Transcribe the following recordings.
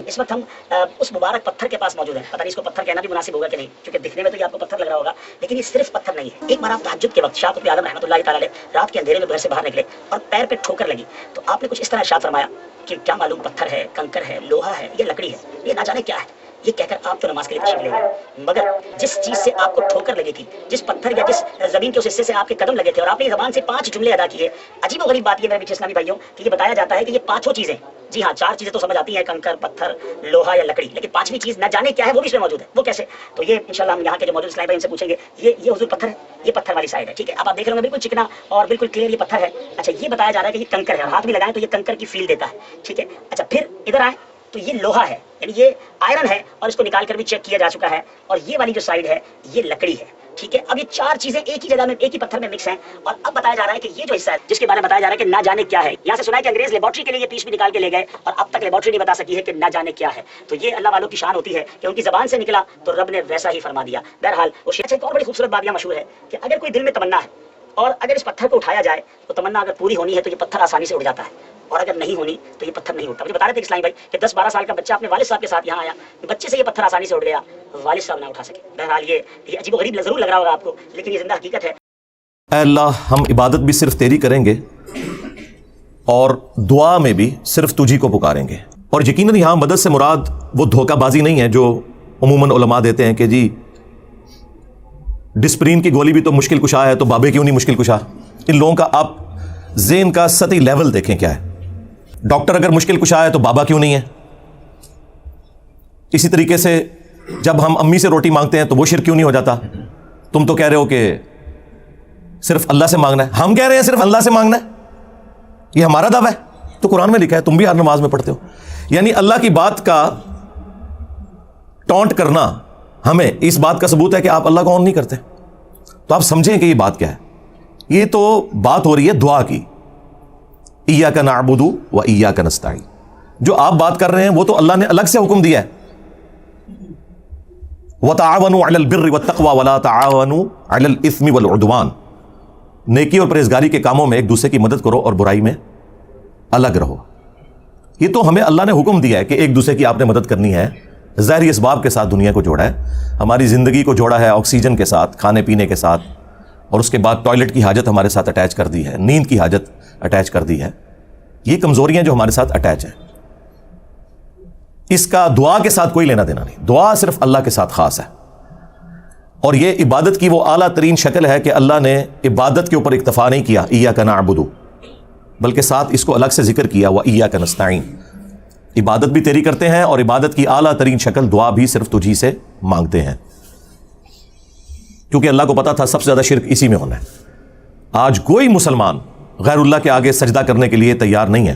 اس وقت ہم اس مبارک پتھر کے پاس موجود ہیں. پتہ نہیں اس کو پتھر کہنا بھی مناسب ہوگا کہ نہیں، کیونکہ دکھنے میں تو یہ آپ کو پتھر لگ رہا ہوگا، لیکن یہ صرف پتھر نہیں ہے. ایک بار آپ تہجد کے وقت شاہ قطب اعظم رحمۃ اللہ تعالی علیہ رات کے اندھیرے میں گھر سے باہر نکلے اور پیر پہ ٹھوکر لگی، تو آپ نے کچھ اس طرح ارشاد فرمایا کہ کیا معلوم پتھر ہے، کنکر ہے، لوہا ہے، یہ لکڑی ہے، یہ نہ جانے کیا ہے. یہ کہہ کر آپ تو نماز کے لیے تشریف لے گئے، مگر جس چیز سے آپ کو ٹھوکر لگی تھی، جس پتھر یا جس زمین کے اس حصے سے آپ کے قدم لگے تھے اور آپ نے زبان سے 5 جملے ادا کیے. عجیب و غریب بات یہ میرے پیچھے اسلامی بھائیوں کہ یہ بتایا جاتا ہے کہ یہ 5 چیزیں، جی ہاں 4 چیزیں تو سمجھ آتی ہیں، کنکر، پتھر، لوہا یا لکڑی، لیکن 5ویں چیز نہ جانے کیا ہے وہ بھی اس میں موجود ہے. وہ کیسے؟ تو یہ انشاءاللہ ہم یہاں کے جو موجود اسلامی بھائی ان سے پوچھیں گے. یہ حضور پتھر ہے، یہ پتھر والی سائڈ ہے، ٹھیک ہے. اب آپ دیکھ رہے ہوں گے بالکل چکنا اور بالکل کلیئر یہ پتھر ہے. اچھا یہ بتایا جا رہا ہے کہ یہ کنکر ہے، اور ہاتھ بھی لگائیں تو یہ کنکر کی فیل دیتا ہے، ٹھیک ہے. اچھا پھر ادھر آئیں تو یہ لوہا ہے، یعنی یہ آئرن ہے اور اس کو نکال کر بھی چیک کیا جا چکا ہے. اور یہ والی جو سائڈ ہے یہ لکڑی ہے، ٹھیک ہے. اب یہ 4 چیزیں ایک ہی جگہ میں، ایک ہی پتھر میں مکس ہیں. اور اب بتایا جا رہا ہے کہ یہ جو حصہ ہے جس کے بارے میں بتایا جا رہا ہے کہ نہ جانے کیا ہے، یہاں سے سنا ہے کہ انگریز لیبارٹری کے لیے یہ پیس بھی نکال کے لے گئے اور اب تک لیبارٹری نہیں بتا سکی ہے کہ نہ جانے کیا ہے. تو یہ اللہ والوں کی شان ہوتی ہے کہ ان کی زبان سے نکلا تو رب نے ویسا ہی فرما دیا. بہرحال وہ شیخ ایک اور بڑی خوبصورت بات یہاں مشہور ہے کہ اگر کوئی دل میں تمنا ہے اور اگر اس پتھر کو اٹھایا جائے تو تمنا اگر پوری ہونی ہے تو یہ پتھر آسانی سے اٹھ جاتا ہے، اور اگر نہیں ہونی تو یہ پتھر نہیں اٹھتا. مجھے بتا رہے تھے اسلامی بھائی کہ 10-12 سال کا بچہ اپنے والد صاحب کے ساتھ یہاں آیا، بچے سے یہ پتھر آسانی سے اٹھ گیا، والد صاحب نہ اٹھا سکے. بہرحال یہ عجیب و غریب ضرور لگ رہا ہوگا آپ کو، لیکن یہ زندہ حقیقت ہے. اے اللہ ہم عبادت بھی صرف تیری کریں گے اور دعا میں بھی صرف تجھی کو پکاریں گے. اور یقیناً یہاں مدد سے مراد وہ دھوکہ بازی نہیں ہے جو عموماً علماء دیتے ہیں کہ جی ڈسپرین کی گولی بھی تو مشکل کشا ہے تو بابے کیوں نہیں مشکل کشا. ان لوگوں کا آپ ذہن کا سطحی لیول دیکھیں کیا ہے. ڈاکٹر اگر مشکل کشا ہے تو بابا کیوں نہیں ہے. اسی طریقے سے جب ہم امی سے روٹی مانگتے ہیں تو وہ شرک کیوں نہیں ہو جاتا. تم تو کہہ رہے ہو کہ صرف اللہ سے مانگنا ہے، ہم کہہ رہے ہیں صرف اللہ سے مانگنا ہے، یہ ہمارا دعویٰ ہے. تو قرآن میں لکھا ہے، تم بھی ہر نماز میں پڑھتے ہو. یعنی اللہ کی بات کا ٹونٹ کرنا ہمیں اس بات کا ثبوت ہے کہ آپ اللہ کو آن نہیں کرتے. تو آپ سمجھیں کہ یہ بات کیا ہے. یہ تو بات ہو رہی ہے دعا کی، ایاک نعبد و ایاک نستعین. جو آپ بات کر رہے ہیں وہ تو اللہ نے الگ سے حکم دیا ہے، وتعاونوا علی البر والتقوی ولا تعاونوا علی الاثم والعدوان. نیکی اور پرہیزگاری کے کاموں میں ایک دوسرے کی مدد کرو اور برائی میں الگ رہو. یہ تو ہمیں اللہ نے حکم دیا ہے کہ ایک دوسرے کی آپ نے مدد کرنی ہے. ظاہری اسباب کے ساتھ دنیا کو جوڑا ہے، ہماری زندگی کو جوڑا ہے آکسیجن کے ساتھ، کھانے پینے کے ساتھ، اور اس کے بعد ٹوائلٹ کی حاجت ہمارے ساتھ اٹیچ کر دی ہے، نیند کی حاجت اٹیچ کر دی ہے. یہ کمزوریاں جو ہمارے ساتھ اٹیچ ہیں، اس کا دعا کے ساتھ کوئی لینا دینا نہیں. دعا صرف اللہ کے ساتھ خاص ہے. اور یہ عبادت کی وہ اعلیٰ ترین شکل ہے کہ اللہ نے عبادت کے اوپر اکتفا نہیں کیا ایاک نعبد، بلکہ ساتھ اس کو الگ سے ذکر کیا وایاک نستعین. عبادت بھی تیری کرتے ہیں اور عبادت کی اعلیٰ ترین شکل دعا بھی صرف تجھی سے مانگتے ہیں، کیونکہ اللہ کو پتا تھا سب سے زیادہ شرک اسی میں ہونا ہے. آج کوئی مسلمان غیر اللہ کے آگے سجدہ کرنے کے لیے تیار نہیں ہے.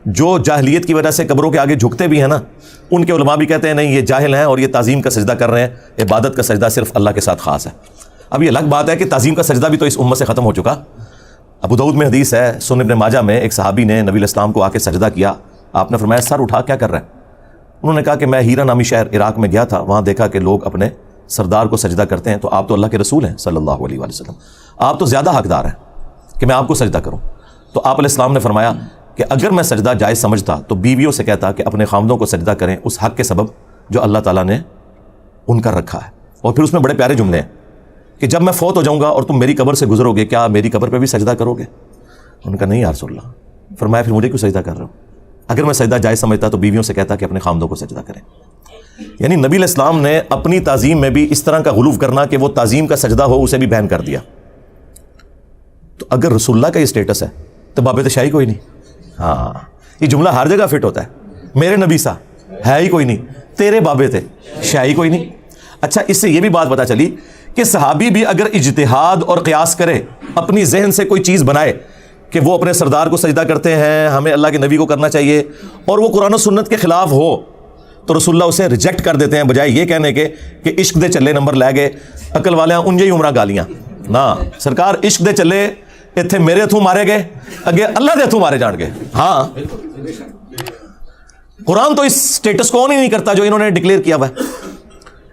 جو جاہلیت کی وجہ سے قبروں کے آگے جھکتے بھی ہیں نا، ان کے علماء بھی کہتے ہیں نہیں یہ جاہل ہیں اور یہ تعظیم کا سجدہ کر رہے ہیں. عبادت کا سجدہ صرف اللہ کے ساتھ خاص ہے. اب یہ الگ بات ہے کہ تعظیم کا سجدہ بھی تو اس امت سے ختم ہو چکا. ابو داؤد میں حدیث ہے، سنن ابن ماجہ میں، ایک صحابی نے نبی علیہ السلام کو آ کے سجدہ کیا. آپ نے فرمایا سر اٹھا کیا کر رہے ہیں؟ انہوں نے کہا کہ میں ہیرا نامی شہر عراق میں گیا تھا، وہاں دیکھا کہ لوگ اپنے سردار کو سجدہ کرتے ہیں، تو آپ تو اللہ کے رسول ہیں صلی اللہ علیہ وآلہ وسلم، آپ تو زیادہ حقدار ہیں کہ میں آپ کو سجدہ کروں. تو آپ علیہ السلام نے فرمایا کہ اگر میں سجدہ جائز سمجھتا تو بیویوں سے کہتا کہ اپنے خامدوں کو سجدہ کریں اس حق کے سبب جو اللہ تعالیٰ نے ان کا رکھا ہے. اور پھر اس میں بڑے پیارے جملے ہیں کہ جب میں فوت ہو جاؤں گا اور تم میری قبر سے گزرو گے کیا میری قبر پہ بھی سجدہ کرو گے؟ ان کا نہیں یا رسول اللہ. فرمایا پھر مجھے کیوں سجدہ کر رہے ہو؟ اگر میں سجدہ جائز سمجھتا تو بیویوں سے کہتا کہ اپنے خامدوں کو سجدہ کریں. یعنی نبی علیہ السلام نے اپنی تعظیم میں بھی اس طرح کا غلو کرنا کہ وہ تعظیم کا سجدہ ہو اسے بھی بین کر دیا. تو اگر رسول اللہ کا یہ سٹیٹس ہے تو باب تشائی کوئی نہیں. ہاں یہ جملہ ہر جگہ فٹ ہوتا ہے، میرے نبی سا ہے ہی کوئی نہیں، تیرے بابے تھے شاہی کوئی نہیں. اچھا اس سے یہ بھی بات پتہ چلی کہ صحابی بھی اگر اجتہاد اور قیاس کرے، اپنی ذہن سے کوئی چیز بنائے کہ وہ اپنے سردار کو سجدہ کرتے ہیں، ہمیں اللہ کے نبی کو کرنا چاہیے، اور وہ قرآن و سنت کے خلاف ہو تو رسول اللہ اسے ریجیکٹ کر دیتے ہیں، بجائے یہ کہنے کے کہ عشق دے چلے نمبر لے گئے عقل والے انجے ہی عمرہ گالیاں. نہ سرکار عشق دے چلے اتنے میرے ہتھوں مارے گئے اگے اللہ دے ہتھوں مارے جان گے. ہاں قرآن تو اس سٹیٹس کو آن ہی نہیں کرتا جو انہوں نے ڈکلیئر کیا ہوا ہے.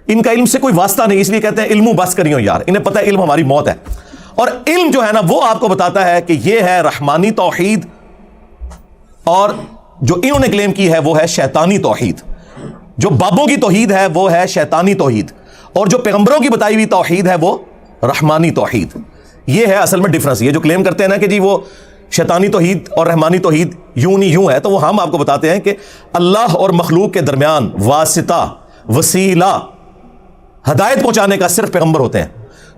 ان کا علم سے کوئی واسطہ نہیں، اس لیے کہتے ہیں علم بس کریو یار. انہیں پتہ ہے علم ہماری موت ہے، اور علم جو ہے نا وہ آپ کو بتاتا ہے کہ یہ ہے رحمانی توحید، اور جو انہوں نے کلیم کی ہے وہ ہے شیطانی توحید. جو بابوں کی توحید ہے وہ ہے شیطانی توحید، اور جو پیغمبروں کی بتائی ہوئی توحید ہے وہ رحمانی توحید. یہ ہے اصل میں ڈفرنس. یہ جو کلیم کرتے ہیں نا کہ جی وہ شیطانی توحید اور رحمانی توحید یوں نہیں یوں ہے، تو وہ ہم آپ کو بتاتے ہیں کہ اللہ اور مخلوق کے درمیان واسطہ، وسیلہ، ہدایت پہنچانے کا صرف پیغمبر ہوتے ہیں.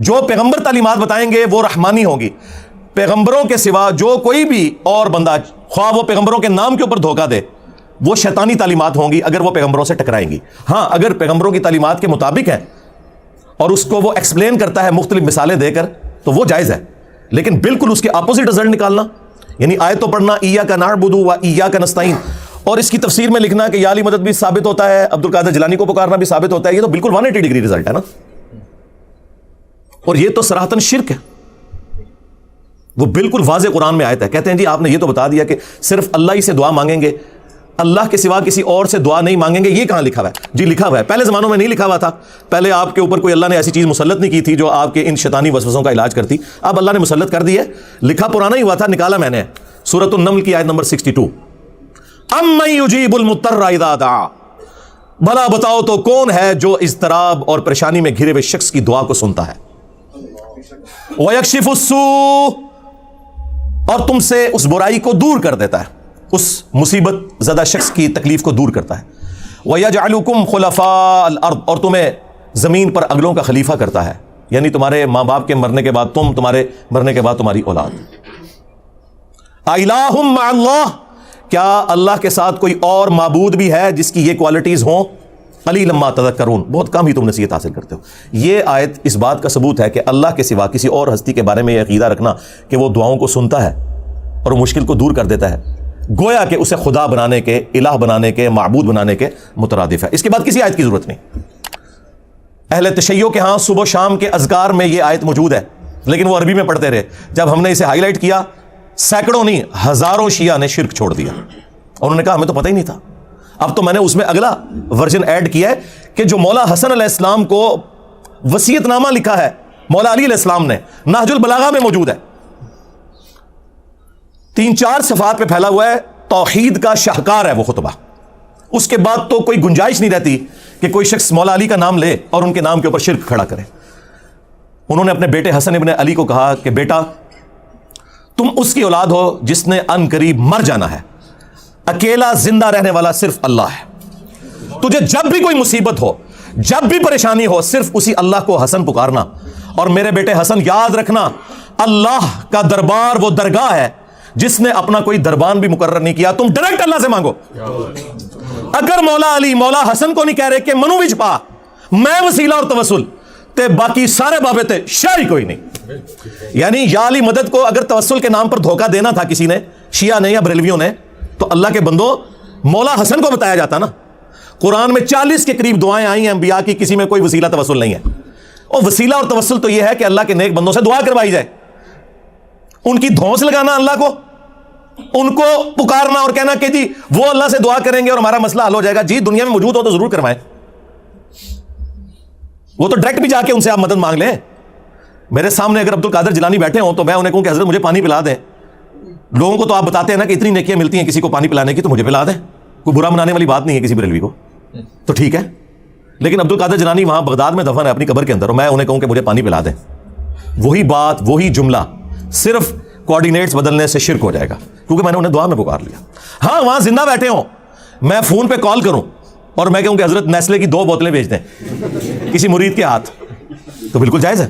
جو پیغمبر تعلیمات بتائیں گے وہ رحمانی ہوگی. پیغمبروں کے سوا جو کوئی بھی اور بندہ، خواہ وہ پیغمبروں کے نام کے اوپر دھوکہ دے، وہ شیطانی تعلیمات ہوں گی اگر وہ پیغمبروں سے ٹکرائیں گی. ہاں اگر پیغمبروں کی تعلیمات کے مطابق ہے اور اس کو وہ ایکسپلین کرتا ہے مختلف مثالیں دے کر تو وہ جائز ہے، لیکن بالکل اس کے اپوزٹ رزلٹ نکالنا، یعنی آیت تو پڑھنا ایاک نعبد و ایاک نستعین، اور اس کی تفسیر میں لکھنا کہ یا علی مدد بھی ثابت ہوتا ہے، عبد القادر جیلانی کو پکارنا بھی ثابت ہوتا ہے، یہ تو بالکل 180 ڈگری رزلٹ ہے نا. اور یہ تو صراحتاً شرک ہے. وہ بالکل واضح قرآن میں آیت ہے. کہتے ہیں جی آپ نے یہ تو بتا دیا کہ صرف اللہ ہی سے دعا مانگیں گے، اللہ کے سوا کسی اور سے دعا نہیں مانگیں گے. یہ کہاں لکھا ہوا ہے؟ جی لکھا ہوا ہے. پہلے زمانوں میں نہیں لکھا ہوا تھا. پہلے آپ کے اوپر کوئی اللہ نے ایسی چیز مسلط نہیں کی تھی جو آپ کے ان شیطانی وسوسوں کا علاج کرتی. اب اللہ نے مسلط کر دی ہے. لکھا پرانا ہی ہوا تھا، نکالا میں نے. سورۃ النمل کی آیت نمبر 62. امن یجیب المضطر اذا دعا، بھلا بتاؤ تو کون ہے جو اضطراب اور پریشانی میں گھرے ہوئے شخص کی دعا کو سنتا ہے. وَيَكْشِفُ السُّوءَ، اور تم سے اس برائی کو دور کر دیتا ہے، اس مصیبت زدہ شخص کی تکلیف کو دور کرتا ہے. وَيَجْعَلُكُمْ خُلَفَاءَ الْأَرْضِ، اور تمہیں زمین پر اگلوں کا خلیفہ کرتا ہے، یعنی تمہارے ماں باپ کے مرنے کے بعد تم، تمہارے مرنے کے بعد تمہاری اولاد. اِلَٰهٌ مَّعَ اللَّهِ، کیا اللہ کے ساتھ کوئی اور معبود بھی ہے جس کی یہ کوالٹیز ہوں؟ قلیلا ما تذکرون، بہت کم ہی تم نصیحت حاصل کرتے ہو. یہ آیت اس بات کا ثبوت ہے کہ اللہ کے سوا کسی اور ہستی کے بارے میں یہ عقیدہ رکھنا کہ وہ دعاؤں کو سنتا ہے اور مشکل کو دور کر دیتا ہے، گویا کہ اسے خدا بنانے کے، الہ بنانے کے، معبود بنانے کے مترادف ہے. اس کے بعد کسی آیت کی ضرورت نہیں. اہل تشیع کے ہاں صبح و شام کے اذکار میں یہ آیت موجود ہے، لیکن وہ عربی میں پڑھتے رہے. جب ہم نے اسے ہائی لائٹ کیا، سینکڑوں نہیں ہزاروں شیعہ نے شرک چھوڑ دیا. انہوں نے کہا ہمیں تو پتہ ہی نہیں تھا. اب تو میں نے اس میں اگلا ورژن ایڈ کیا ہے کہ جو مولا حسن علیہ السلام کو وصیت نامہ لکھا ہے مولا علی علیہ السلام نے، نہج البلاغہ میں موجود ہے. 3-4 صفحات پہ پھیلا ہوا ہے. توحید کا شاہکار ہے وہ خطبہ. اس کے بعد تو کوئی گنجائش نہیں رہتی کہ کوئی شخص مولا علی کا نام لے اور ان کے نام کے اوپر شرک کھڑا کرے. انہوں نے اپنے بیٹے حسن ابن علی کو کہا کہ بیٹا تم اس کی اولاد ہو جس نے ان قریب مر جانا ہے. اکیلا زندہ رہنے والا صرف اللہ ہے. تجھے جب بھی کوئی مصیبت ہو، جب بھی پریشانی ہو، صرف اسی اللہ کو حسن پکارنا. اور میرے بیٹے حسن یاد رکھنا، اللہ کا دربار وہ درگاہ ہے جس نے اپنا کوئی دربان بھی مقرر نہیں کیا. تم ڈائریکٹ اللہ سے مانگو. اگر مولا علی مولا حسن کو نہیں کہہ رہے کہ منو وچ پا میں وسیلہ اور توسل تے باقی سارے بابے تے شاہی کوئی نہیں. یعنی یا علی مدد کو اگر توسل کے نام پر دھوکہ دینا تھا کسی نے، شیعہ نے یا بریلویوں نے، تو اللہ کے بندو مولا حسن کو بتایا جاتا نا. قرآن میں 40 کے قریب دعائیں آئی ہیں انبیاء کی، کسی میں کوئی وسیلہ توسل نہیں ہے. اور وسیلہ اور توسل تو یہ ہے کہ اللہ کے نیک بندوں سے دعا کروائی جائے، ان کی دھونس لگانا اللہ کو، ان کو پکارنا اور کہنا کہ جی وہ اللہ سے دعا کریں گے اور ہمارا مسئلہ حل ہو جائے گا. جی دنیا میں موجود ہو تو ضرور کروائیں. وہ تو ڈائریکٹ بھی جا کے ان سے آپ مدد مانگ لیں. میرے سامنے اگر عبد القادر جیلانی بیٹھے ہوں تو میں انہیں کہوں کہ حضرت مجھے پانی پلا دیں. لوگوں کو تو آپ بتاتے ہیں نا کہ اتنی نیکیاں ملتی ہیں کسی کو پانی پلانے کی، تو مجھے پلا دیں. کوئی برا منانے والی بات نہیں ہے کسی بریلوی کو، تو ٹھیک ہے. لیکن عبد القادر جیلانی وہاں بغداد میں دفن ہے اپنی قبر کے اندر، اور میں انہیں کہوں کہ مجھے پانی پلا دیں. وہی بات، وہی جملہ، صرف کوآرڈینیٹس بدلنے سے شرک ہو جائے گا، کیونکہ میں نے انہیں دعا میں پکار لیا. ہاں وہاں زندہ بیٹھے ہوں، میں فون پہ کال کروں اور میں کہوں کہ حضرت نیسلے کی 2 بوتلیں بھیج دیں کسی مرید کے ہاتھ، تو بالکل جائز ہے.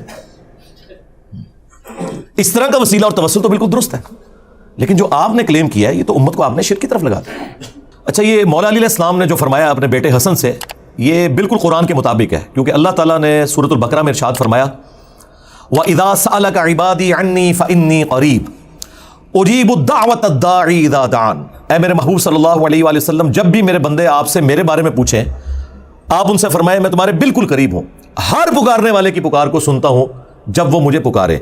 اس طرح کا وسیلہ اور توسل تو بالکل درست ہے. لیکن جو آپ نے کلیم کیا ہے یہ تو امت کو آپ نے شرک کی طرف لگا دیا. اچھا، یہ مولا علی علیہ السلام نے جو فرمایا اپنے بیٹے حسن سے، یہ بالکل قرآن کے مطابق ہے، کیونکہ اللہ تعالیٰ نے سورۃ البقرہ میں ارشاد فرمایا وَإِذَا سَأَلَكَ عِبَادِي عَنِّي فَإِنِّي قَرِيبٌ أُجِيبُ الدَّعْوَةَ الدَّاعِي إِذَا دَعَانِ. اے میرے محبوب صلی اللہ علیہ وآلہ وسلم، جب بھی میرے بندے آپ سے میرے بارے میں پوچھیں، آپ ان سے فرمائیں میں تمہارے بالکل قریب ہوں، ہر پکارنے والے کی پکار کو سنتا ہوں جب وہ مجھے پکارے.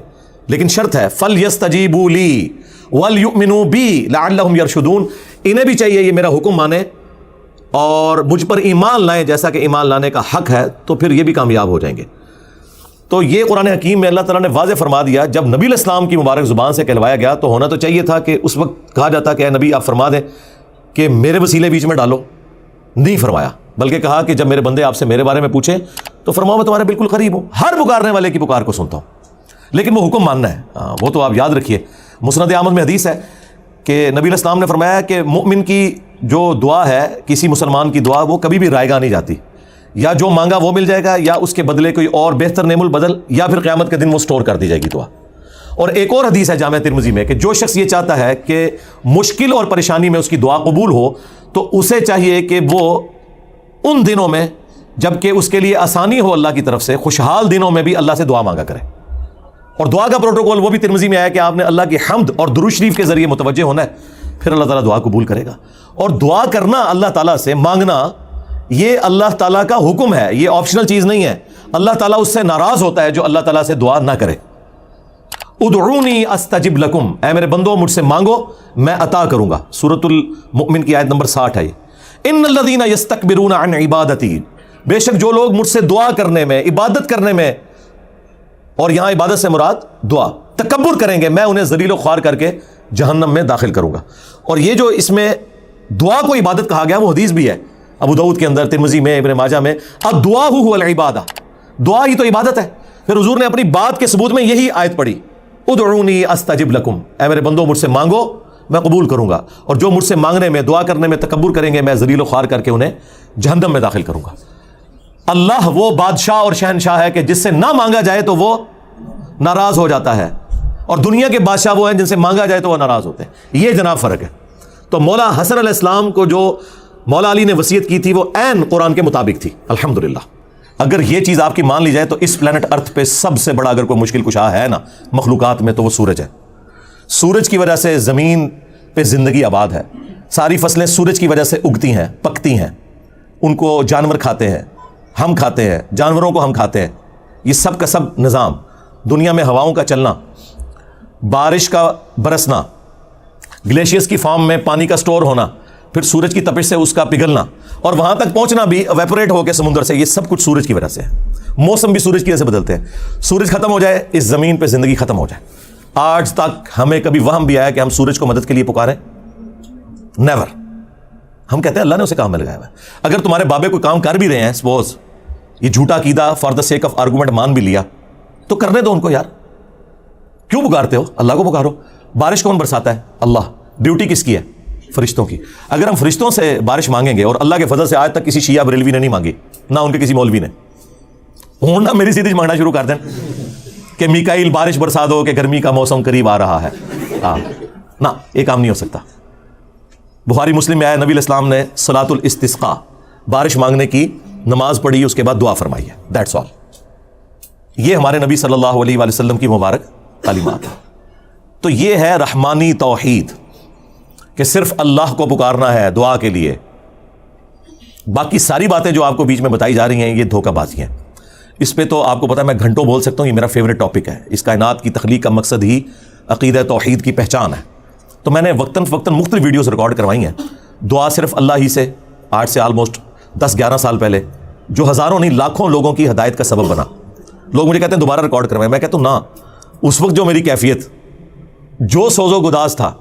لیکن شرط ہے فَلْيَسْتَجِيبُوا لِي وَلْيُؤْمِنُوا بِي لَعَلَّهُمْ يَرْشُدُونَ. انہیں بھی چاہیے یہ میرا حکم مانے اور مجھ پر ایمان لائیں جیسا کہ ایمان لانے کا حق ہے، تو پھر یہ بھی کامیاب ہو جائیں گے. تو یہ قرآن حکیم میں اللہ تعالیٰ نے واضح فرما دیا. جب نبی علیہ السلام کی مبارک زبان سے کہلوایا گیا تو ہونا تو چاہیے تھا کہ اس وقت کہا جاتا کہ اے نبی آپ فرما دیں کہ میرے وسیلے بیچ میں ڈالو. نہیں فرمایا. بلکہ کہا کہ جب میرے بندے آپ سے میرے بارے میں پوچھیں تو فرماؤ میں تمہارے بالکل قریب ہوں، ہر پکارنے والے کی پکار کو سنتا ہوں، لیکن وہ حکم ماننا ہے۔ وہ تو آپ یاد رکھیے، مسند احمد میں حدیث ہے کہ نبی علیہ السلام نے فرمایا کہ مؤمن کی جو دعا ہے، کسی مسلمان کی دعا، وہ کبھی بھی رائے گاہ نہیں جاتی، یا جو مانگا وہ مل جائے گا، یا اس کے بدلے کوئی اور بہتر نعم البدل، یا پھر قیامت کے دن وہ سٹور کر دی جائے گی دعا۔ اور ایک اور حدیث ہے جامع ترمذی میں کہ جو شخص یہ چاہتا ہے کہ مشکل اور پریشانی میں اس کی دعا قبول ہو تو اسے چاہیے کہ وہ ان دنوں میں جب کہ اس کے لیے آسانی ہو اللہ کی طرف سے، خوشحال دنوں میں بھی اللہ سے دعا مانگا کرے۔ اور دعا کا پروٹوکول وہ بھی ترمذی میں آیا کہ آپ نے اللہ کی حمد اور درود شریف کے ذریعے متوجہ ہونا ہے، پھر اللہ تعالیٰ دعا قبول کرے گا۔ اور دعا کرنا، اللہ تعالیٰ سے مانگنا، یہ اللہ تعالیٰ کا حکم ہے، یہ آپشنل چیز نہیں ہے۔ اللہ تعالیٰ اس سے ناراض ہوتا ہے جو اللہ تعالیٰ سے دعا نہ کرے۔ ادعونی استجب لکم، اے میرے بندو مجھ سے مانگو میں عطا کروں گا۔ سورۃ المؤمن کی آیت نمبر 60 ہے۔ ان الذین یستکبرون عن عبادتی، بے شک جو لوگ مجھ سے دعا کرنے میں، عبادت کرنے میں، اور یہاں عبادت سے مراد دعا، تکبر کریں گے، میں انہیں ذلیل و خوار کر کے جہنم میں داخل کروں گا۔ اور یہ جو اس میں دعا کو عبادت کہا گیا وہ حدیث بھی ہے ابو داؤد کے اندر، ترمذی میں، ابن ماجہ میں، الدعاء هو العبادہ، دعا ہی تو عبادت ہے۔ پھر حضور نے اپنی بات کے ثبوت میں یہی آیت پڑھی، ادعونی استجب لکم، اے میرے بندو مجھ سے مانگو میں قبول کروں گا، اور جو مجھ سے مانگنے میں، دعا کرنے میں تکبر کریں گے میں ذلیل و خوار کر کے انہیں جہنم میں داخل کروں گا۔ اللہ وہ بادشاہ اور شہنشاہ ہے کہ جس سے نہ مانگا جائے تو وہ ناراض ہو جاتا ہے، اور دنیا کے بادشاہ وہ ہیں جن سے مانگا جائے تو وہ ناراض ہوتے ہیں۔ یہ جناب فرق ہے۔ تو مولا حسن علیہ السلام کو جو مولا علی نے وصیت کی تھی وہ عین قرآن کے مطابق تھی، الحمدللہ۔ اگر یہ چیز آپ کی مان لی جائے تو اس پلانٹ ارتھ پہ سب سے بڑا اگر کوئی مشکل کشا ہے نا مخلوقات میں تو وہ سورج ہے۔ سورج کی وجہ سے زمین پہ زندگی آباد ہے، ساری فصلیں سورج کی وجہ سے اگتی ہیں، پکتی ہیں، ان کو جانور کھاتے ہیں، ہم کھاتے ہیں، جانوروں کو ہم کھاتے ہیں۔ یہ سب کا سب نظام، دنیا میں ہواؤں کا چلنا، بارش کا برسنا، گلیشیئرز کی فارم میں پانی کا سٹور ہونا، پھر سورج کی تپش سے اس کا پگھلنا، اور وہاں تک پہنچنا بھی ایویپوریٹ ہو کے سمندر سے، یہ سب کچھ سورج کی وجہ سے ہے۔ موسم بھی سورج کی وجہ سے بدلتے ہیں۔ سورج ختم ہو جائے اس زمین پہ زندگی ختم ہو جائے۔ آج تک ہمیں کبھی وہم بھی آیا کہ ہم سورج کو مدد کے لیے پکاریں؟ نیور۔ ہم کہتے ہیں اللہ نے اسے کام میں لگایا ہوا ہے۔ اگر تمہارے بابے کوئی کام کر بھی رہے ہیں، سپوز یہ جھوٹا عقیدہ for the sake of argument مان بھی لیا، تو کرنے دو ان کو یار، کیوں پکارتے ہو؟ اللہ کو پکارو۔ بارش کون برساتا ہے؟ اللہ۔ ڈیوٹی کس کی ہے؟ فرشتوں کی۔ اگر ہم فرشتوں سے بارش مانگیں گے، اور اللہ کے فضل سے آج تک کسی شیعہ بریلوی نے نہیں مانگی، نہ ان کے کسی مولوی نے، نہ میری سیدھی مانگنا شروع کر دیں کہ میکائیل بارش برسا دو کہ گرمی کا موسم قریب آ رہا ہے، نہ، یہ کام نہیں ہو سکتا۔ بخاری مسلم میں آیا نبی علیہ السلام نے صلاۃ الاستسقاء، بارش مانگنے کی نماز پڑھی، اس کے بعد دعا فرمائی ہے، دیٹس آل۔ یہ ہمارے نبی صلی اللہ علیہ وآلہ وسلم کی مبارک تعلیمات ہیں۔ تو یہ ہے رحمانی توحید کہ صرف اللہ کو پکارنا ہے دعا کے لیے، باقی ساری باتیں جو آپ کو بیچ میں بتائی جا رہی ہیں یہ دھوکہ بازی ہیں۔ اس پہ تو آپ کو پتا ہے میں گھنٹوں بول سکتا ہوں، یہ میرا فیوریٹ ٹاپک ہے۔ اس کائنات کی تخلیق کا مقصد ہی عقیدہ توحید کی پہچان ہے۔ تو میں نے وقتاً فوقتاً مختلف ویڈیوز ریکارڈ کروائی ہیں۔ دعا صرف اللہ ہی سے، آج سے آلموسٹ 10-11 سال پہلے، جو ہزاروں نہیں لاکھوں لوگوں کی ہدایت کا سبب بنا۔ لوگ مجھے کہتے ہیں دوبارہ ریکارڈ کروائیں، میں کہتا ہوں نا، اس وقت جو میری کیفیت، جو سوز و گداز تھا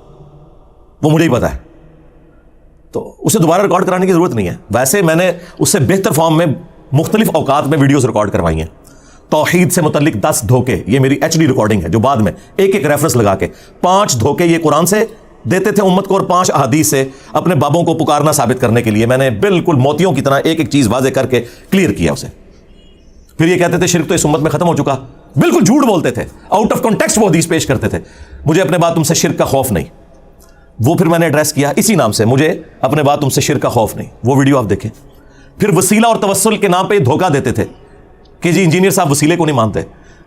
وہ مجھے ہی پتا ہے، تو اسے دوبارہ ریکارڈ کرانے کی ضرورت نہیں ہے۔ ویسے میں نے اس سے بہتر فارم میں مختلف اوقات میں ویڈیوز ریکارڈ کروائی ہیں۔ توحید سے متعلق 10 دھوکے، یہ میری HD ریکارڈنگ ہے جو بعد میں ایک ایک ریفرنس لگا کے 5 دھوکے یہ قرآن سے دیتے تھے امت کو، اور 5 احادیث سے اپنے بابوں کو پکارنا ثابت کرنے کے لیے میں نے بالکل موتیوں کی طرح ایک ایک چیز واضح کر کے کلیئر کیا اسے۔ پھر یہ کہتے تھے شرک تو اس امت میں ختم ہو چکا، بالکل جھوٹ بولتے تھے، آؤٹ آف کانٹیکسٹ وہ حدیث پیش کرتے تھے، مجھے اپنے بعد تم سے شرک کا خوف نہیں۔ وہ پھر میں نے ایڈریس کیا اسی نام سے، مجھے اپنے بعد تم سے شرک کا خوف نہیں، وہ ویڈیو آپ دیکھیں۔ پھر وسیلہ اور توسل کے نام پہ دھوکہ دیتے تھے کہ جی انجینئر صاحب وسیلے کو نہیں مانتے،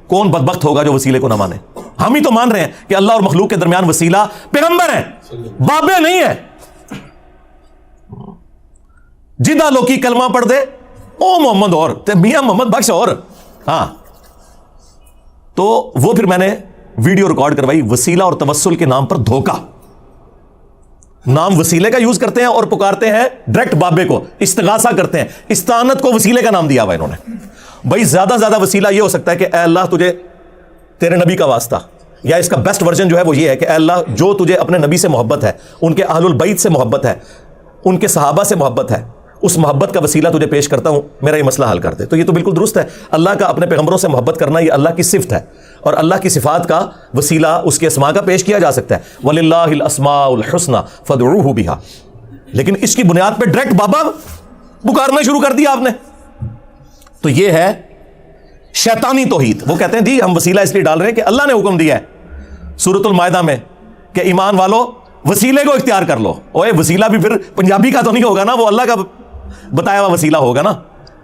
کون بدبخت ہوگا جو وسیلے کو نہ مانے؟ ہم ہی تو مان رہے ہیں کہ اللہ اور مخلوق کے درمیان وسیلہ پیغمبر ہے، بابے نہیں ہے۔ جدہ لوکی کلمہ پڑھ دے او محمد اور میاں محمد بخش اور، ہاں۔ تو وہ پھر میں نے ویڈیو ریکارڈ کروائی، وسیلہ اور توسل کے نام پر دھوکہ، نام وسیلے کا یوز کرتے ہیں اور پکارتے ہیں ڈائریکٹ بابے کو، استغاثہ کرتے ہیں، استعانت کو وسیلے کا نام دیا ہوا انہوں نے۔ بھائی زیادہ سے زیادہ وسیلہ یہ ہو سکتا ہے کہ اے اللہ تجھے تیرے نبی کا واسطہ، یا اس کا بیسٹ ورژن جو ہے وہ یہ ہے کہ اے اللہ جو تجھے اپنے نبی سے محبت ہے، ان کے اہل البیت سے محبت ہے، ان کے صحابہ سے محبت ہے، اس محبت کا وسیلہ تجھے پیش کرتا ہوں, میرا یہ مسئلہ حل کر دے. تو یہ تو بالکل درست ہے. اللہ کا اپنے پیغمبروں سے محبت کرنا یہ اللہ کی صفت ہے, اور اللہ کی صفات کا وسیلہ اس کے اسماء کا پیش کیا جا سکتا ہے. وَلِلَّهِ الْأَسْمَاءُ الْحُسْنَى فَادْعُوهُ بِهَا. لیکن اس کی بنیاد پہ ڈائریکٹ بابا پکارنا شروع کر دیا آپ نے. تو یہ ہے شیطانی توحید. وہ کہتے ہیں جی ہم وسیلہ اس لیے ڈال رہے ہیں کہ اللہ نے حکم دیا ہے سورۃ المائدہ میں کہ ایمان والو وسیلے کو اختیار کر لو. اوے وسیلہ بھی پھر پنجابی کا تو نہیں ہوگا نا, وہ اللہ کا بتایا ہوا وسیلہ ہوگا نا,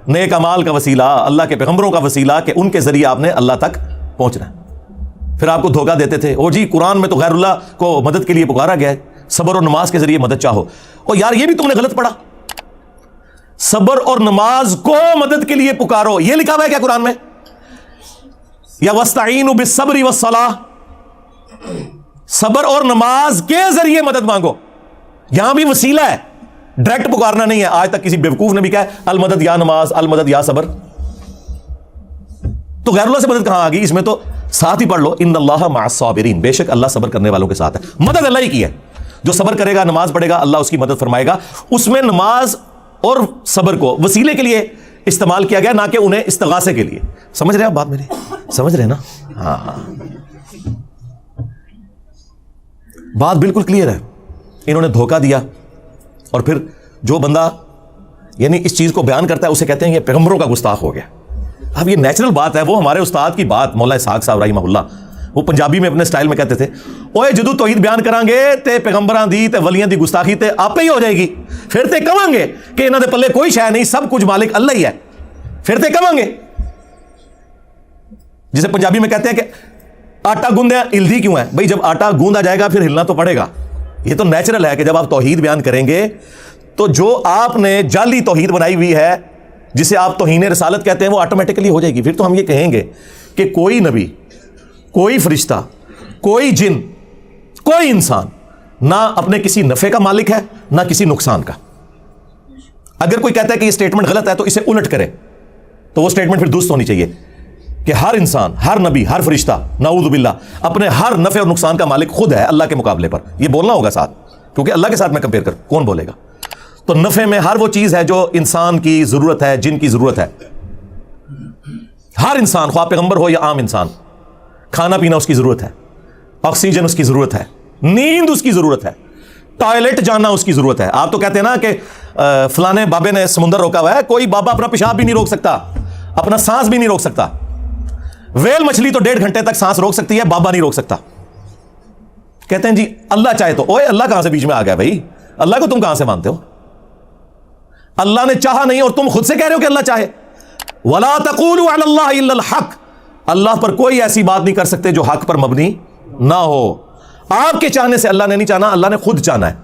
نیک اعمال کا وسیلہ, اللہ کے پیغمبروں کا وسیلہ, کہ ان کے ذریعے آپ نے اللہ تک پہنچنا ہے. پھر آپ کو دھوکہ دیتے تھے, او جی قرآن میں تو غیر اللہ کو مدد کے لیے پکارا گیا ہے, صبر اور نماز کے ذریعے مدد چاہو. او یار یہ بھی تم نے غلط پڑھا, صبر اور نماز کو مدد کے لیے پکارو یہ لکھا ہوا ہے کیا قرآن میں؟ یا وَاسْتَعِينُوا بِالصَّبْرِ وَالصَّلَاةِ, صبر اور نماز کے ذریعے مدد مانگو. یہاں بھی وسیلہ ہے, ڈائریکٹ پکارنا نہیں ہے. آج تک کسی بیوقوف نے بھی کہا المدد یا نماز, المدد یا صبر. تو غیر اللہ سے مدد کہاں آ گئی؟ اس میں تو ساتھ ہی پڑھ لو ان اللہ مع الصابرین, بے شک اللہ صبر کرنے والوں کے ساتھ ہے. مدد اللہ ہی کی ہے. جو صبر کرے گا, نماز پڑھے گا, اللہ اس کی مدد فرمائے گا. اس میں نماز اور صبر کو وسیلے کے لیے استعمال کیا گیا, نہ کہ انہیں استغاثے کے لیے. سمجھ رہے ہیں آپ بات میری؟ سمجھ رہے ہیں نا؟ ہاں بات بالکل کلیئر ہے. انہوں نے دھوکہ دیا, اور پھر جو بندہ یعنی اس چیز کو بیان کرتا ہے اسے کہتے ہیں یہ پیغمبروں کا گستاخ ہو گیا. اب یہ نیچرل بات ہے. وہ ہمارے استاد کی بات مولا اسحاق صاحب رحمہ اللہ, وہ پنجابی میں اپنے سٹائل میں کہتے تھے, اوے جدو توحید بیان کران گے تے پیغمبراں دی تے ولیاں دی گستاخی تے آپ ہی ہو جائے گی. پھر تے کہاں گے کہ انہاں دے پلے کوئی شے نہیں, سب کچھ مالک اللہ ہی ہے. پھر تے کہاں گے جسے پنجابی میں کہتے ہیں کہ آٹا گوندیا ہلدی کیوں ہے؟ بھائی جب آٹا گوندا جائے گا پھر ہلنا تو پڑے گا. یہ تو نیچرل ہے کہ جب آپ توحید بیان کریں گے تو جو آپ نے جعلی توحید بنائی ہوئی ہے جسے آپ توہین رسالت کہتے ہیں وہ آٹومیٹکلی ہو جائے گی. پھر تو ہم یہ کہیں گے کہ کوئی نبی, کوئی فرشتہ, کوئی جن, کوئی انسان نہ اپنے کسی نفع کا مالک ہے نہ کسی نقصان کا. اگر کوئی کہتا ہے کہ یہ سٹیٹمنٹ غلط ہے تو اسے الٹ کرے, تو وہ سٹیٹمنٹ پھر درست ہونی چاہیے کہ ہر انسان, ہر نبی, ہر فرشتہ نعوذ باللہ اپنے ہر نفع اور نقصان کا مالک خود ہے اللہ کے مقابلے پر. یہ بولنا ہوگا ساتھ, کیونکہ اللہ کے ساتھ میں کمپیئر کر کون بولے گا. تو نفع میں ہر وہ چیز ہے جو انسان کی ضرورت ہے, جن کی ضرورت ہے. ہر انسان, خواہ پیغمبر ہو یا عام انسان, کھانا پینا اس کی ضرورت ہے, آکسیجن اس کی ضرورت ہے, نیند اس کی ضرورت ہے, ٹوائلٹ جانا اس کی ضرورت ہے. آپ تو کہتے ہیں نا کہ فلانے بابے نے سمندر روکا ہوا ہے, کوئی بابا اپنا پیشاب بھی نہیں روک سکتا, اپنا سانس بھی نہیں روک سکتا. ویل مچھلی تو 1.5 گھنٹے تک سانس روک سکتی ہے, بابا نہیں روک سکتا. کہتے ہیں جی اللہ چاہے تو. اوے اللہ کہاں سے بیچ میں آ گیا بھائی؟ اللہ کو تم کہاں سے مانتے ہو؟ اللہ نے چاہا نہیں اور تم خود سے کہہ رہے ہو کہ اللہ چاہے. وَلَا تَقُولُوا عَلَى اللَّهِ إِلَّا الْحَقِّ, اللہ پر کوئی ایسی بات نہیں کر سکتے جو حق پر مبنی نہ ہو. آپ کے چاہنے سے اللہ نے نہیں چاہنا, اللہ نے خود چاہنا ہے.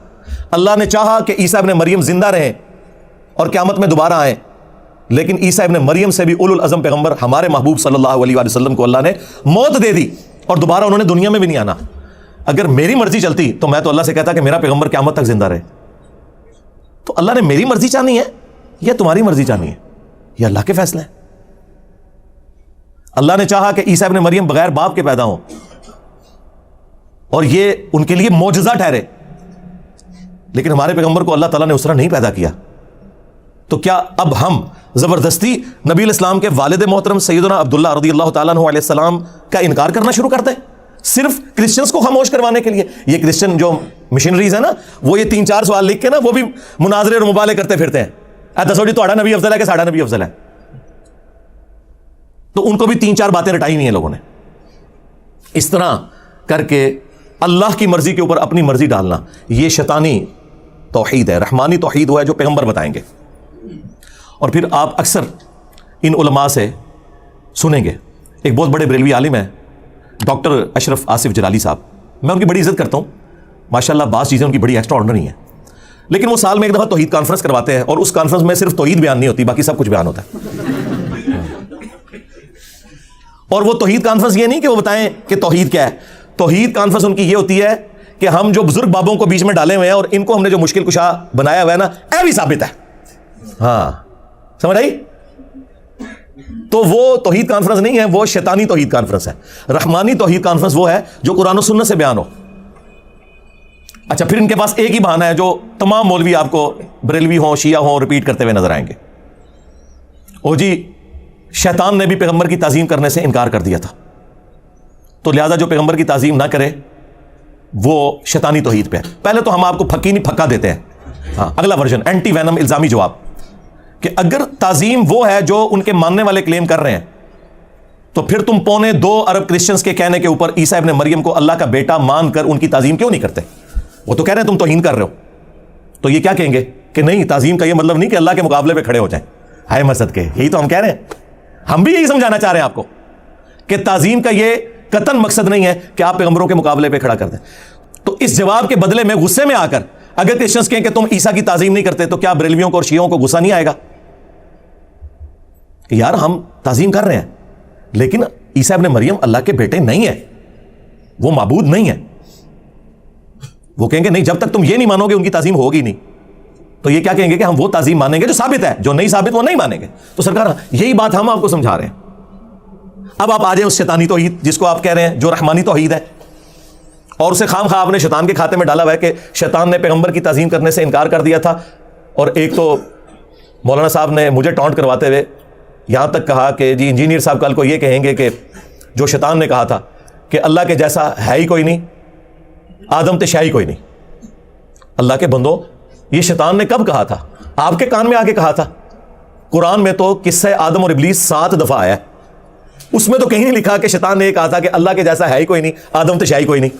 اللہ نے چاہا کہ عیسیٰ ابن مریم زندہ رہیں اور قیامت میں دوبارہ آئیں, لیکن عیسیٰ ابن مریم سے بھی اولو العزم پیغمبر ہمارے محبوب صلی اللہ علیہ وآلہ وسلم کو اللہ نے موت دے دی اور دوبارہ انہوں نے دنیا میں بھی نہیں آنا. اگر میری مرضی چلتی تو میں تو اللہ سے کہتا کہ میرا پیغمبر قیامت تک زندہ رہے. تو اللہ نے میری مرضی چاہنی ہے یا تمہاری مرضی چاہنی ہے؟ یہ اللہ کے فیصلے ہیں. اللہ نے چاہا کہ عیسیٰ ابن مریم بغیر باپ کے پیدا ہوں اور یہ ان کے لیے معجزہ ٹھہرے, لیکن ہمارے پیغمبر کو اللہ تعالیٰ نے اس طرح نہیں پیدا کیا. تو کیا اب ہم زبردستی نبی علیہ السلام کے والد محترم سیدنا عبداللہ رضی اللہ تعالیٰ عنہ علیہ السلام کا انکار کرنا شروع کر دیں صرف کرسچنز کو خاموش کروانے کے لیے؟ یہ کرسچن جو مشنریز ہیں نا, وہ یہ 3-4 سوال لکھ کے نا وہ بھی مناظرے اور مبالغے کرتے پھرتے ہیں, دسو جی تہاڈا نبی افضل ہے کہ ساڈا نبی افضل ہے. تو ان کو بھی 3-4 باتیں رٹائی ہوئی ہیں لوگوں نے. اس طرح کر کے اللہ کی مرضی کے اوپر اپنی مرضی ڈالنا, یہ شیطانی توحید ہے. رحمانی توحید وہ ہے جو پیغمبر بتائیں گے. اور پھر آپ اکثر ان علماء سے سنیں گے, ایک بہت بڑے بریلوی عالم ہیں ڈاکٹر اشرف آصف جلالی صاحب, میں ان کی بڑی عزت کرتا ہوں ماشاءاللہ, بعض چیزیں ان کی بڑی ایکسٹرا آرڈنری ہیں, لیکن وہ سال میں ایک دفعہ توحید کانفرنس کرواتے ہیں اور اس کانفرنس میں صرف توحید بیان نہیں ہوتی, باقی سب کچھ بیان ہوتا ہے. اور وہ توحید کانفرنس یہ نہیں کہ وہ بتائیں کہ توحید کیا ہے, توحید کانفرنس ان کی یہ ہوتی ہے کہ ہم جو بزرگ بابوں کو بیچ میں ڈالے ہوئے ہیں اور ان کو ہم نے جو مشکل کشا بنایا ہوا ہے نا, اے بھی ثابت ہے. ہاں سمجھ آئی؟ تو وہ توحید کانفرنس نہیں ہے, وہ شیطانی توحید کانفرنس ہے. رحمانی توحید کانفرنس وہ ہے جو قرآن و سنت سے بیان ہو. اچھا پھر ان کے پاس ایک ہی بہانہ ہے جو تمام مولوی آپ کو بریلوی ہوں شیعہ ہوں ریپیٹ کرتے ہوئے نظر آئیں گے، او جی شیطان نے بھی پیغمبر کی تعظیم کرنے سے انکار کر دیا تھا، تو لہذا جو پیغمبر کی تعظیم نہ کرے وہ شیطانی توحید پہ ہے۔ پہلے تو ہم آپ کو پھکی نہیں پھکا دیتے ہیں، ہاں اگلا ورژن اینٹی وینم الزامی جواب، کہ اگر تعظیم وہ ہے جو ان کے ماننے والے کلیم کر رہے ہیں تو پھر تم 2.25 ارب کرسچنز کے کہنے کے اوپر عیسیٰ ابن مریم کو اللہ کا بیٹا مان کر ان کی تعظیم کیوں نہیں کرتے؟ وہ تو کہہ رہے ہیں تم توہین کر رہے ہو، تو یہ کیا کہیں گے کہ نہیں تعظیم کا یہ مطلب نہیں کہ اللہ کے مقابلے پہ کھڑے ہو جائیں، ہائے مسد کے، یہی تو ہم کہہ رہے ہیں، ہم بھی یہی سمجھانا چاہ رہے ہیں آپ کو کہ تعظیم کا یہ قطعاً مقصد نہیں ہے کہ آپ پیغمبروں کے مقابلے پہ کھڑا کر دیں۔ تو اس جواب کے بدلے میں غصے میں آ کر اگر کرسچنز کہیں کہ تم عیسیٰ کی تعظیم نہیں کرتے تو کیا بریلویوں کو اور شیعوں کو غصہ نہیں آئے گا کہ یار ہم تعظیم کر رہے ہیں لیکن عیسیٰ ابن مریم اللہ کے بیٹے نہیں ہے، وہ معبود نہیں ہے؟ وہ کہیں گے نہیں، جب تک تم یہ نہیں مانو گے ان کی تعظیم ہوگی نہیں۔ تو یہ کیا کہیں گے کہ ہم وہ تعظیم مانیں گے جو ثابت ہے، جو نہیں ثابت وہ نہیں مانیں گے۔ تو سرکار یہی بات ہم آپ کو سمجھا رہے ہیں۔ اب آپ آ جائیں اس شیطانی توحید جس کو آپ کہہ رہے ہیں جو رحمانی توحید ہے، اور اسے خام خواہ آپ نے شیطان کے کھاتے میں ڈالا ہوا ہے کہ شیطان نے پیغمبر کی تعظیم کرنے سے انکار کر دیا تھا، اور ایک تو مولانا صاحب نے مجھے ٹانٹ کرواتے ہوئے یہاں تک کہا کہ جی انجینئر صاحب کل کو یہ کہیں گے کہ جو شیطان نے کہا تھا کہ اللہ کے جیسا ہے ہی کوئی نہیں، آدم تے شاہ ہی کوئی نہیں۔ اللہ کے بندو، یہ شیطان نے کب کہا تھا؟ آپ کے کان میں آ کے کہا تھا؟ قرآن میں تو قصہ آدم اور ابلیس 7 دفعہ آیا ہے، اس میں تو کہیں نہیں لکھا کہ شیطان نے یہ کہا تھا کہ اللہ کے جیسا ہے ہی کوئی نہیں، آدم تے شاہ ہی کوئی نہیں۔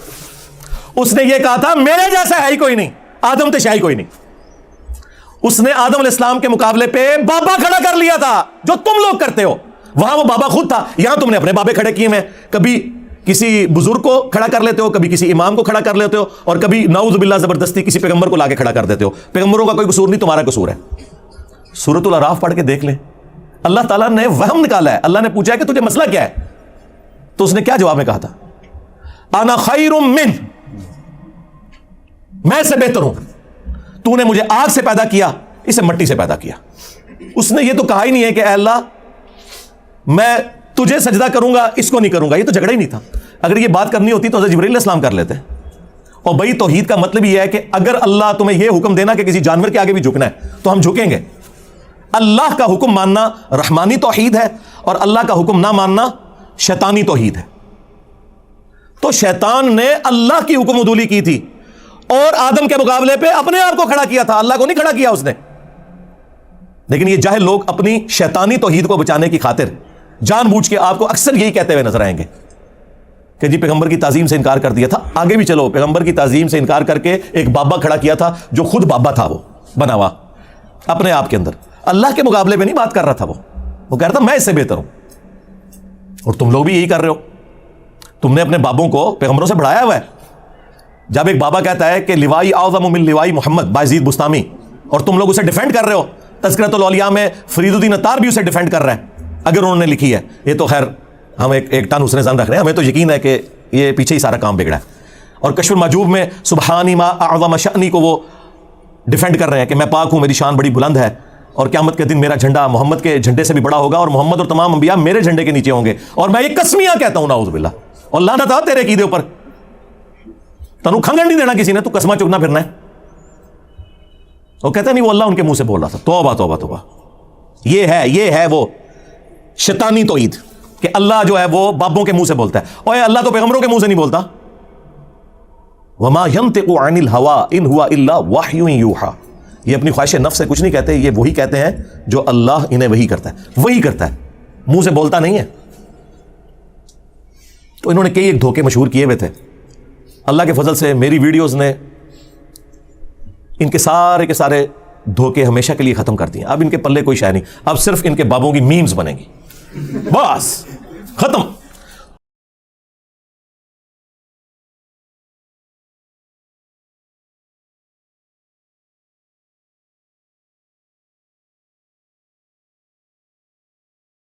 اس نے یہ کہا تھا میرے جیسا ہے ہی کوئی نہیں، آدم تے شاہ ہی کوئی نہیں۔ اس نے آدم علیہ السلام کے مقابلے پہ بابا کھڑا کر لیا تھا جو تم لوگ کرتے ہو، وہاں وہ بابا خود تھا، یہاں تم نے اپنے بابے کھڑے کیے ہیں، کبھی کسی بزرگ کو کھڑا کر لیتے ہو، کبھی کسی امام کو کھڑا کر لیتے ہو، اور کبھی نعوذ باللہ زبردستی کسی پیغمبر کو لا کے کھڑا کر دیتے ہو۔ پیغمبروں کا کوئی قصور نہیں، تمہارا قصور ہے۔ سورۃ الاعراف پڑھ کے دیکھ لیں، اللہ تعالیٰ نے وہم نکالا ہے۔ اللہ نے پوچھا ہے کہ تجھے مسئلہ کیا ہے، تو اس نے کیا جواب میں کہا تھا؟ انا خیر من، میں سے بہتر ہوں، تو نے مجھے آگ سے پیدا کیا، اسے مٹی سے پیدا کیا۔ اس نے یہ تو کہا ہی نہیں ہے کہ اے اللہ میں تجھے سجدہ کروں گا اس کو نہیں کروں گا، یہ تو جھگڑا ہی نہیں تھا۔ اگر یہ بات کرنی ہوتی تو حضرت جبرائیل علیہ السلام کر لیتے۔ اور بھائی توحید کا مطلب یہ ہے کہ اگر اللہ تمہیں یہ حکم دینا کہ کسی جانور کے آگے بھی جھکنا ہے تو ہم جھکیں گے۔ اللہ کا حکم ماننا رحمانی توحید ہے، اور اللہ کا حکم نہ ماننا شیطانی توحید ہے۔ تو شیطان نے اللہ کی حکم عدولی کی تھی اور آدم کے مقابلے پہ اپنے آپ کو کھڑا کیا تھا، اللہ کو نہیں کھڑا کیا اس نے۔ لیکن یہ جاہل لوگ اپنی شیطانی توحید کو بچانے کی خاطر جان بوجھ کے آپ کو اکثر یہی کہتے ہوئے نظر آئیں گے کہ جی پیغمبر کی تعظیم سے انکار کر دیا تھا۔ آگے بھی چلو، پیغمبر کی تعظیم سے انکار کر کے ایک بابا کھڑا کیا تھا جو خود بابا تھا، وہ بنا ہوا اپنے آپ کے اندر، اللہ کے مقابلے میں نہیں بات کر رہا تھا، وہ کہہ رہا تھا میں اس سے بہتر ہوں۔ اور تم لوگ بھی یہی کر رہے ہو، تم نے اپنے بابوں کو پیغمبروں سے بڑھایا ہوا ہے۔ جب ایک بابا کہتا ہے کہ لوائی اعظم من لوائی محمد بایزید بستامی، اور تم لوگ اسے ڈیفینڈ کر رہے ہو، تذکرۃ الاولیاء میں فرید الدین عطار بھی اسے ڈیفینڈ کر رہا ہے اگر انہوں نے لکھی ہے۔ یہ تو خیر ہم ایک ٹن حسن ظن رکھ رہے ہیں، ہمیں تو یقین ہے کہ یہ پیچھے ہی سارا کام بگڑا ہے۔ اور کشف المحجوب میں سبحانی ما اعظم شأنی کو وہ ڈیفینڈ کر رہے ہیں کہ میں پاک ہوں، میری شان بڑی بلند ہے، اور قیامت کے دن میرا جھنڈا محمد کے جھنڈے سے بھی بڑا ہوگا، اور محمد اور تمام انبیاء میرے جھنڈے کے نیچے ہوں گے، اور میں یہ قسمیاں کہتا ہوں نعوذ باللہ، اور لعنت آ تیرے عقیدے اوپر، تنو کھنگن نہیں دینا کسی نے، تو قسمہ چگنا پھرنا ہے۔ وہ کہتا نہیں وہ اللہ ان کے منہ سے بول رہا تھا۔ توبہ توبہ توبہ، یہ ہے وہ شیطانی توحید کہ اللہ جو ہے وہ بابوں کے منہ سے بولتا ہے، اور اللہ تو پیغمبروں کے منہ سے نہیں بولتا۔ وما ينطق عن الهوى ان هو الا وحی یوحى، یہ اپنی خواہش نفس سے کچھ نہیں کہتے، یہ وہی کہتے ہیں جو اللہ انہیں وہی کرتا ہے، منہ سے بولتا نہیں ہے۔ تو انہوں نے کئی ایک دھوکے مشہور کیے ہوئے تھے، اللہ کے فضل سے میری ویڈیوز نے ان کے سارے دھوکے ہمیشہ کے لیے ختم کر دیے۔ اب ان کے پلے کوئی شے نہیں، اب صرف ان کے بابوں کی میمز بنے گی، بس ختم۔